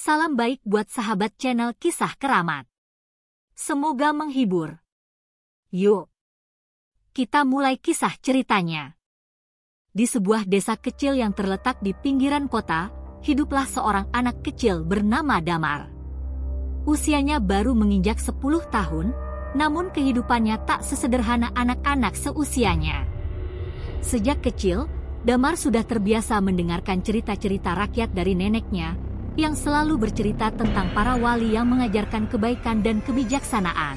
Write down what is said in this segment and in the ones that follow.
Salam baik buat sahabat channel Kisah Keramat. Semoga menghibur. Yuk, kita mulai kisah ceritanya. Di sebuah desa kecil yang terletak di pinggiran kota, hiduplah seorang anak kecil bernama Damar. Usianya baru menginjak 10 tahun, namun kehidupannya tak sesederhana anak-anak seusianya. Sejak kecil, Damar sudah terbiasa mendengarkan cerita-cerita rakyat dari neneknya, yang selalu bercerita tentang para wali yang mengajarkan kebaikan dan kebijaksanaan.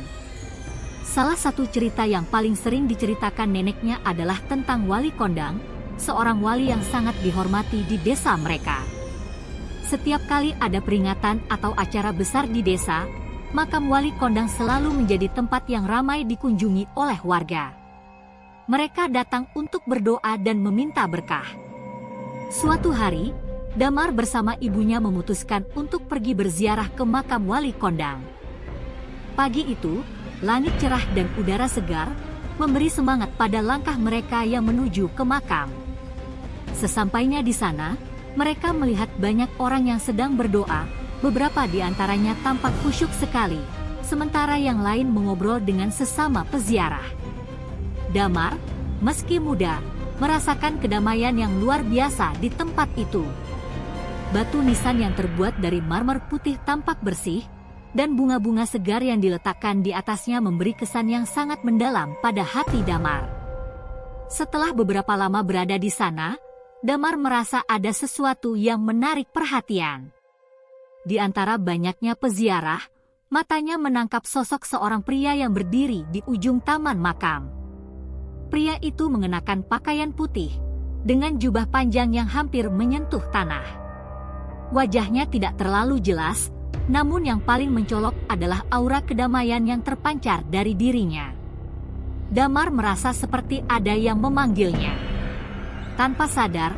Salah satu cerita yang paling sering diceritakan neneknya adalah tentang Wali Kondang, seorang wali yang sangat dihormati di desa mereka. Setiap kali ada peringatan atau acara besar di desa, makam Wali Kondang selalu menjadi tempat yang ramai dikunjungi oleh warga. Mereka datang untuk berdoa dan meminta berkah. Suatu hari, Damar bersama ibunya memutuskan untuk pergi berziarah ke makam Wali Kondang. Pagi itu, langit cerah dan udara segar memberi semangat pada langkah mereka yang menuju ke makam. Sesampainya di sana, mereka melihat banyak orang yang sedang berdoa, beberapa di antaranya tampak khusyuk sekali, sementara yang lain mengobrol dengan sesama peziarah. Damar, meski muda, merasakan kedamaian yang luar biasa di tempat itu. Batu nisan yang terbuat dari marmer putih tampak bersih, dan bunga-bunga segar yang diletakkan di atasnya memberi kesan yang sangat mendalam pada hati Damar. Setelah beberapa lama berada di sana, Damar merasa ada sesuatu yang menarik perhatian. Di antara banyaknya peziarah, matanya menangkap sosok seorang pria yang berdiri di ujung taman makam. Pria itu mengenakan pakaian putih, dengan jubah panjang yang hampir menyentuh tanah. Wajahnya tidak terlalu jelas, namun yang paling mencolok adalah aura kedamaian yang terpancar dari dirinya. Damar merasa seperti ada yang memanggilnya. Tanpa sadar,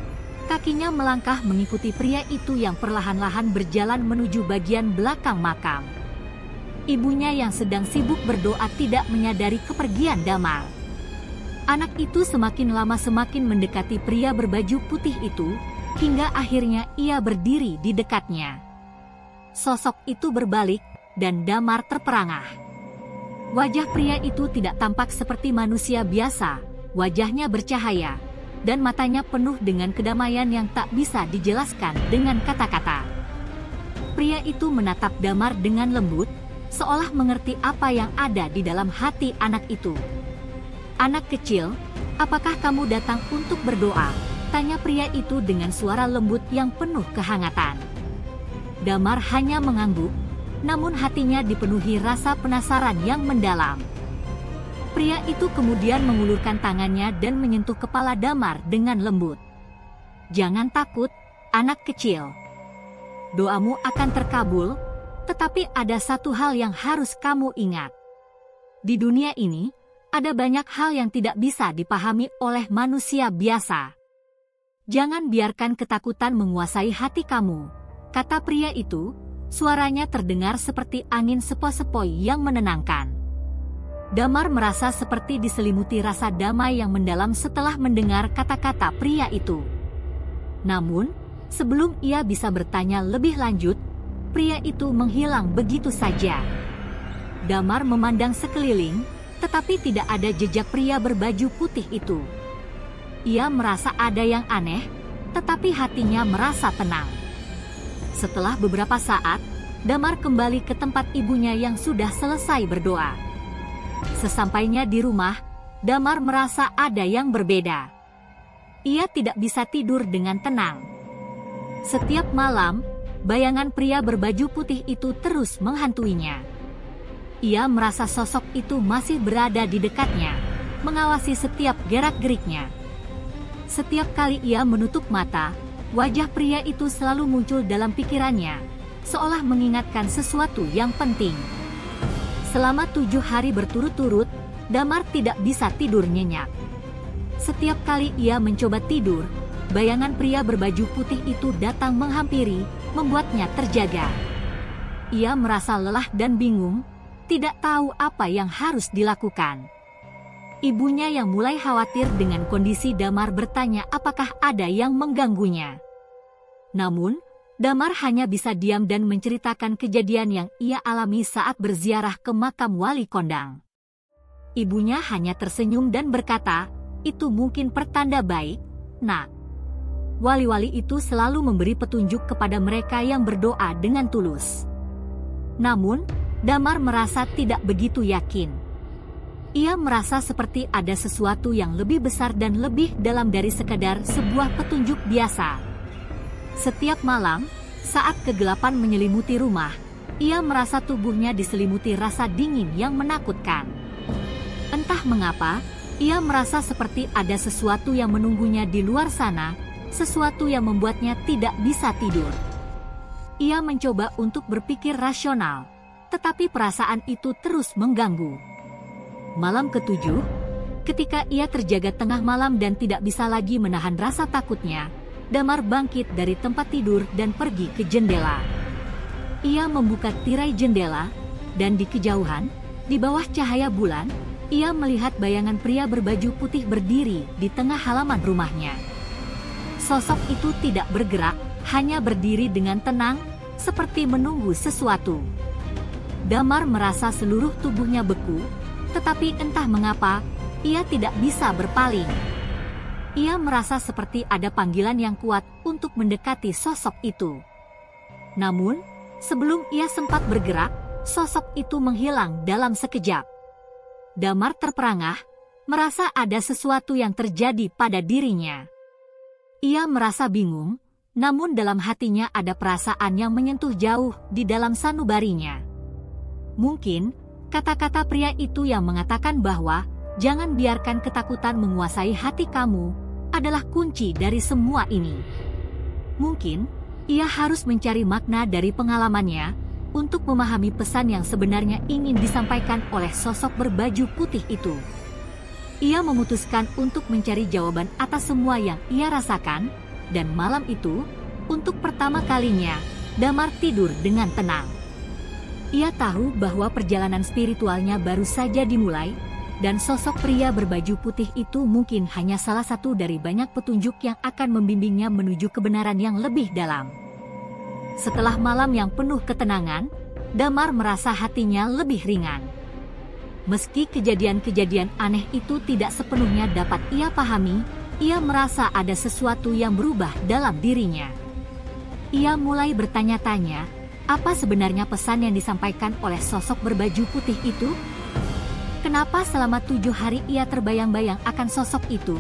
kakinya melangkah mengikuti pria itu yang perlahan-lahan berjalan menuju bagian belakang makam. Ibunya yang sedang sibuk berdoa tidak menyadari kepergian Damar. Anak itu semakin lama semakin mendekati pria berbaju putih itu, hingga akhirnya ia berdiri di dekatnya. Sosok itu berbalik, dan Damar terperangah. Wajah pria itu tidak tampak seperti manusia biasa, wajahnya bercahaya, dan matanya penuh dengan kedamaian yang tak bisa dijelaskan dengan kata-kata. Pria itu menatap Damar dengan lembut, seolah mengerti apa yang ada di dalam hati anak itu. "Anak kecil, apakah kamu datang untuk berdoa?" tanya pria itu dengan suara lembut yang penuh kehangatan. Damar hanya mengangguk, namun hatinya dipenuhi rasa penasaran yang mendalam. Pria itu kemudian mengulurkan tangannya dan menyentuh kepala Damar dengan lembut. "Jangan takut, anak kecil. Doamu akan terkabul, tetapi ada satu hal yang harus kamu ingat. Di dunia ini, ada banyak hal yang tidak bisa dipahami oleh manusia biasa. Jangan biarkan ketakutan menguasai hati kamu," kata pria itu, suaranya terdengar seperti angin sepoi-sepoi yang menenangkan. Damar merasa seperti diselimuti rasa damai yang mendalam setelah mendengar kata-kata pria itu. Namun, sebelum ia bisa bertanya lebih lanjut, pria itu menghilang begitu saja. Damar memandang sekeliling, tetapi tidak ada jejak pria berbaju putih itu. Ia merasa ada yang aneh, tetapi hatinya merasa tenang. Setelah beberapa saat, Damar kembali ke tempat ibunya yang sudah selesai berdoa. Sesampainya di rumah, Damar merasa ada yang berbeda. Ia tidak bisa tidur dengan tenang. Setiap malam, bayangan pria berbaju putih itu terus menghantuinya. Ia merasa sosok itu masih berada di dekatnya, mengawasi setiap gerak-geriknya. Setiap kali ia menutup mata, wajah pria itu selalu muncul dalam pikirannya, seolah mengingatkan sesuatu yang penting. Selama 7 hari berturut-turut, Damar tidak bisa tidur nyenyak. Setiap kali ia mencoba tidur, bayangan pria berbaju putih itu datang menghampiri, membuatnya terjaga. Ia merasa lelah dan bingung, tidak tahu apa yang harus dilakukan. Ibunya yang mulai khawatir dengan kondisi Damar bertanya apakah ada yang mengganggunya. Namun, Damar hanya bisa diam dan menceritakan kejadian yang ia alami saat berziarah ke makam Wali Kondang. Ibunya hanya tersenyum dan berkata, "Itu mungkin pertanda baik, Nak. Wali-wali itu selalu memberi petunjuk kepada mereka yang berdoa dengan tulus." Namun, Damar merasa tidak begitu yakin. Ia merasa seperti ada sesuatu yang lebih besar dan lebih dalam dari sekadar sebuah petunjuk biasa. Setiap malam, saat kegelapan menyelimuti rumah, ia merasa tubuhnya diselimuti rasa dingin yang menakutkan. Entah mengapa, ia merasa seperti ada sesuatu yang menunggunya di luar sana, sesuatu yang membuatnya tidak bisa tidur. Ia mencoba untuk berpikir rasional, tetapi perasaan itu terus mengganggu. Malam ketujuh, ketika ia terjaga tengah malam dan tidak bisa lagi menahan rasa takutnya, Damar bangkit dari tempat tidur dan pergi ke jendela. Ia membuka tirai jendela, dan di kejauhan, di bawah cahaya bulan, ia melihat bayangan pria berbaju putih berdiri di tengah halaman rumahnya. Sosok itu tidak bergerak, hanya berdiri dengan tenang, seperti menunggu sesuatu. Damar merasa seluruh tubuhnya beku, tetapi entah mengapa, ia tidak bisa berpaling. Ia merasa seperti ada panggilan yang kuat untuk mendekati sosok itu. Namun, sebelum ia sempat bergerak, sosok itu menghilang dalam sekejap. Damar terperangah, merasa ada sesuatu yang terjadi pada dirinya. Ia merasa bingung, namun dalam hatinya ada perasaan yang menyentuh jauh di dalam sanubarinya. Mungkin, kata-kata pria itu yang mengatakan bahwa jangan biarkan ketakutan menguasai hati kamu adalah kunci dari semua ini. Mungkin, ia harus mencari makna dari pengalamannya untuk memahami pesan yang sebenarnya ingin disampaikan oleh sosok berbaju putih itu. Ia memutuskan untuk mencari jawaban atas semua yang ia rasakan, dan malam itu, untuk pertama kalinya, Damar tidur dengan tenang. Ia tahu bahwa perjalanan spiritualnya baru saja dimulai, dan sosok pria berbaju putih itu mungkin hanya salah satu dari banyak petunjuk yang akan membimbingnya menuju kebenaran yang lebih dalam. Setelah malam yang penuh ketenangan, Damar merasa hatinya lebih ringan. Meski kejadian-kejadian aneh itu tidak sepenuhnya dapat ia pahami, ia merasa ada sesuatu yang berubah dalam dirinya. Ia mulai bertanya-tanya, apa sebenarnya pesan yang disampaikan oleh sosok berbaju putih itu? Kenapa selama 7 hari ia terbayang-bayang akan sosok itu?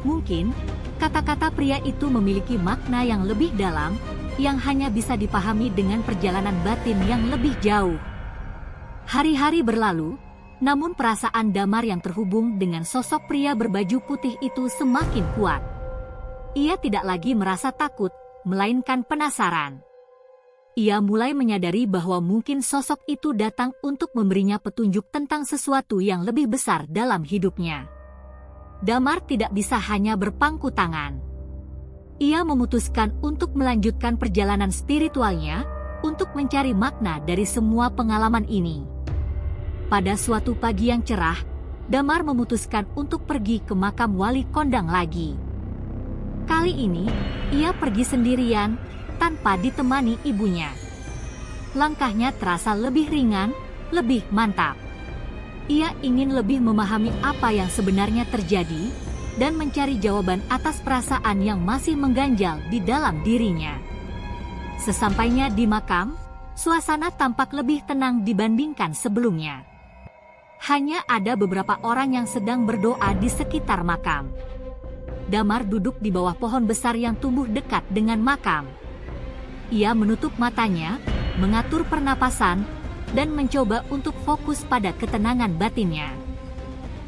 Mungkin, kata-kata pria itu memiliki makna yang lebih dalam, yang hanya bisa dipahami dengan perjalanan batin yang lebih jauh. Hari-hari berlalu, namun perasaan Damar yang terhubung dengan sosok pria berbaju putih itu semakin kuat. Ia tidak lagi merasa takut, melainkan penasaran. Ia mulai menyadari bahwa mungkin sosok itu datang untuk memberinya petunjuk tentang sesuatu yang lebih besar dalam hidupnya. Damar tidak bisa hanya berpangku tangan. Ia memutuskan untuk melanjutkan perjalanan spiritualnya untuk mencari makna dari semua pengalaman ini. Pada suatu pagi yang cerah, Damar memutuskan untuk pergi ke makam Wali Kondang lagi. Kali ini, ia pergi sendirian, tanpa ditemani ibunya. Langkahnya terasa lebih ringan, lebih mantap. Ia ingin lebih memahami apa yang sebenarnya terjadi, dan mencari jawaban atas perasaan yang masih mengganjal di dalam dirinya. Sesampainya di makam, suasana tampak lebih tenang dibandingkan sebelumnya. Hanya ada beberapa orang yang sedang berdoa di sekitar makam. Damar duduk di bawah pohon besar yang tumbuh dekat dengan makam. Ia menutup matanya, mengatur pernapasan, dan mencoba untuk fokus pada ketenangan batinnya.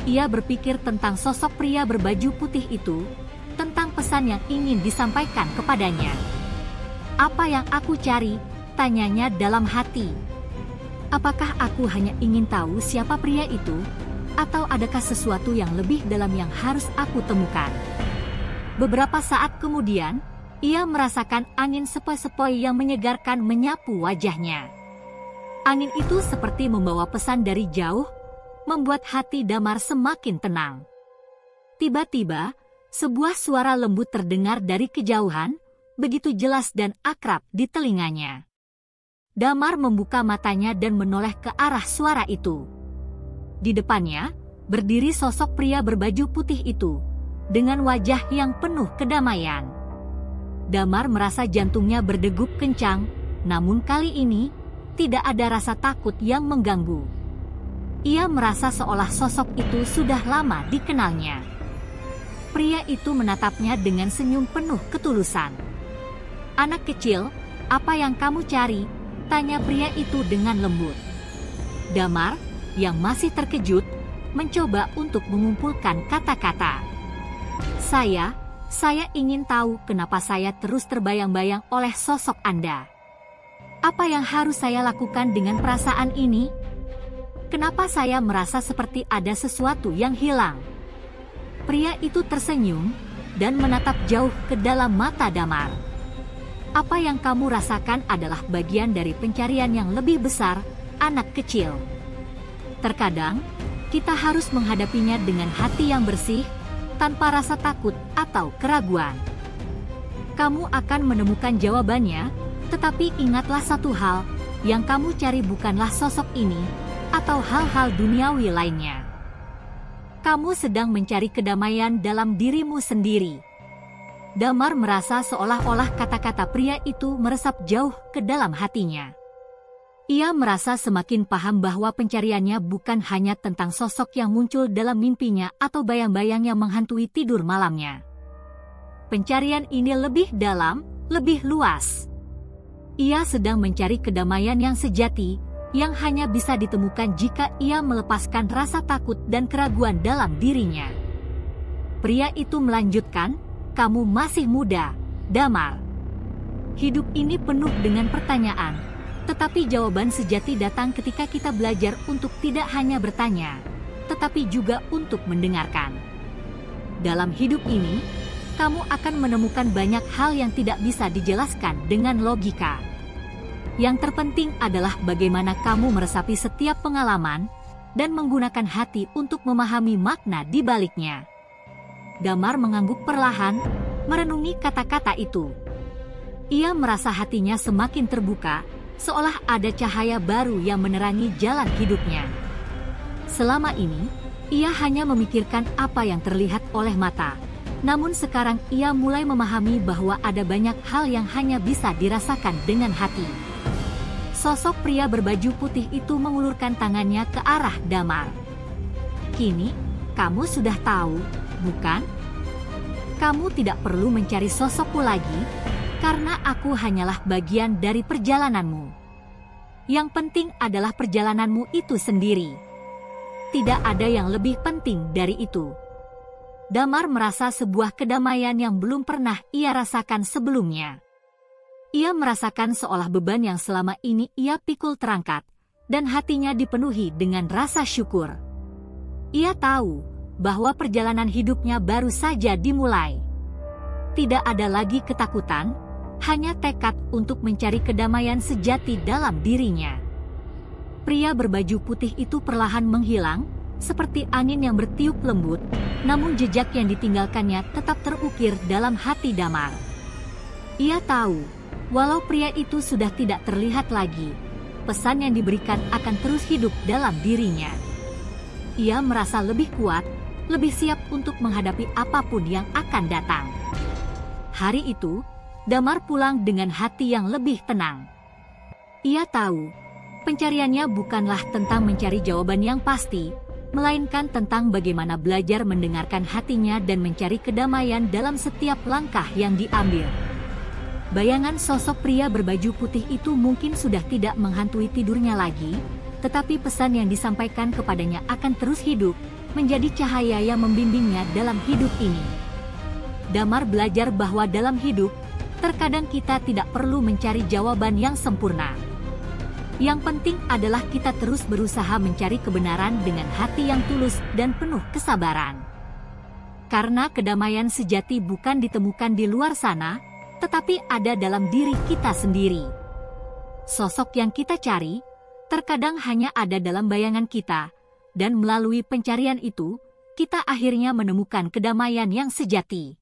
Ia berpikir tentang sosok pria berbaju putih itu, tentang pesan yang ingin disampaikan kepadanya. "Apa yang aku cari?" tanyanya dalam hati. "Apakah aku hanya ingin tahu siapa pria itu, atau adakah sesuatu yang lebih dalam yang harus aku temukan?" Beberapa saat kemudian, ia merasakan angin sepoi-sepoi yang menyegarkan menyapu wajahnya. Angin itu seperti membawa pesan dari jauh, membuat hati Damar semakin tenang. Tiba-tiba, sebuah suara lembut terdengar dari kejauhan, begitu jelas dan akrab di telinganya. Damar membuka matanya dan menoleh ke arah suara itu. Di depannya, berdiri sosok pria berbaju putih itu, dengan wajah yang penuh kedamaian. Damar merasa jantungnya berdegup kencang, namun kali ini, tidak ada rasa takut yang mengganggu. Ia merasa seolah sosok itu sudah lama dikenalnya. Pria itu menatapnya dengan senyum penuh ketulusan. "Anak kecil, apa yang kamu cari?" tanya pria itu dengan lembut. Damar, yang masih terkejut, mencoba untuk mengumpulkan kata-kata. Saya ingin tahu kenapa saya terus terbayang-bayang oleh sosok Anda. Apa yang harus saya lakukan dengan perasaan ini? Kenapa saya merasa seperti ada sesuatu yang hilang?" Pria itu tersenyum dan menatap jauh ke dalam mata Damar. "Apa yang kamu rasakan adalah bagian dari pencarian yang lebih besar, anak kecil. Terkadang, kita harus menghadapinya dengan hati yang bersih, tanpa rasa takut atau keraguan. Kamu akan menemukan jawabannya, tetapi ingatlah satu hal, yang kamu cari bukanlah sosok ini, atau hal-hal duniawi lainnya. Kamu sedang mencari kedamaian dalam dirimu sendiri." Damar merasa seolah-olah kata-kata pria itu meresap jauh ke dalam hatinya. Ia merasa semakin paham bahwa pencariannya bukan hanya tentang sosok yang muncul dalam mimpinya atau bayang-bayang yang menghantui tidur malamnya. Pencarian ini lebih dalam, lebih luas. Ia sedang mencari kedamaian yang sejati, yang hanya bisa ditemukan jika ia melepaskan rasa takut dan keraguan dalam dirinya. Pria itu melanjutkan, "Kamu masih muda, Damar. Hidup ini penuh dengan pertanyaan, tetapi jawaban sejati datang ketika kita belajar untuk tidak hanya bertanya, tetapi juga untuk mendengarkan. Dalam hidup ini, kamu akan menemukan banyak hal yang tidak bisa dijelaskan dengan logika. Yang terpenting adalah bagaimana kamu meresapi setiap pengalaman dan menggunakan hati untuk memahami makna di baliknya." Damar mengangguk perlahan, merenungi kata-kata itu. Ia merasa hatinya semakin terbuka, seolah ada cahaya baru yang menerangi jalan hidupnya. Selama ini, ia hanya memikirkan apa yang terlihat oleh mata. Namun sekarang ia mulai memahami bahwa ada banyak hal yang hanya bisa dirasakan dengan hati. Sosok pria berbaju putih itu mengulurkan tangannya ke arah Damar. "Kini, kamu sudah tahu, bukan? Kamu tidak perlu mencari sosokku lagi, karena aku hanyalah bagian dari perjalananmu. Yang penting adalah perjalananmu itu sendiri. Tidak ada yang lebih penting dari itu." Damar merasa sebuah kedamaian yang belum pernah ia rasakan sebelumnya. Ia merasakan seolah beban yang selama ini ia pikul terangkat, dan hatinya dipenuhi dengan rasa syukur. Ia tahu bahwa perjalanan hidupnya baru saja dimulai. Tidak ada lagi ketakutan, hanya tekad untuk mencari kedamaian sejati dalam dirinya. Pria berbaju putih itu perlahan menghilang, seperti angin yang bertiup lembut, namun jejak yang ditinggalkannya tetap terukir dalam hati Damar. Ia tahu, walau pria itu sudah tidak terlihat lagi, pesan yang diberikan akan terus hidup dalam dirinya. Ia merasa lebih kuat, lebih siap untuk menghadapi apapun yang akan datang. Hari itu, Damar pulang dengan hati yang lebih tenang. Ia tahu, pencariannya bukanlah tentang mencari jawaban yang pasti, melainkan tentang bagaimana belajar mendengarkan hatinya dan mencari kedamaian dalam setiap langkah yang diambil. Bayangan sosok pria berbaju putih itu mungkin sudah tidak menghantui tidurnya lagi, tetapi pesan yang disampaikan kepadanya akan terus hidup, menjadi cahaya yang membimbingnya dalam hidup ini. Damar belajar bahwa dalam hidup, terkadang kita tidak perlu mencari jawaban yang sempurna. Yang penting adalah kita terus berusaha mencari kebenaran dengan hati yang tulus dan penuh kesabaran. Karena kedamaian sejati bukan ditemukan di luar sana, tetapi ada dalam diri kita sendiri. Sosok yang kita cari, terkadang hanya ada dalam bayangan kita, dan melalui pencarian itu, kita akhirnya menemukan kedamaian yang sejati.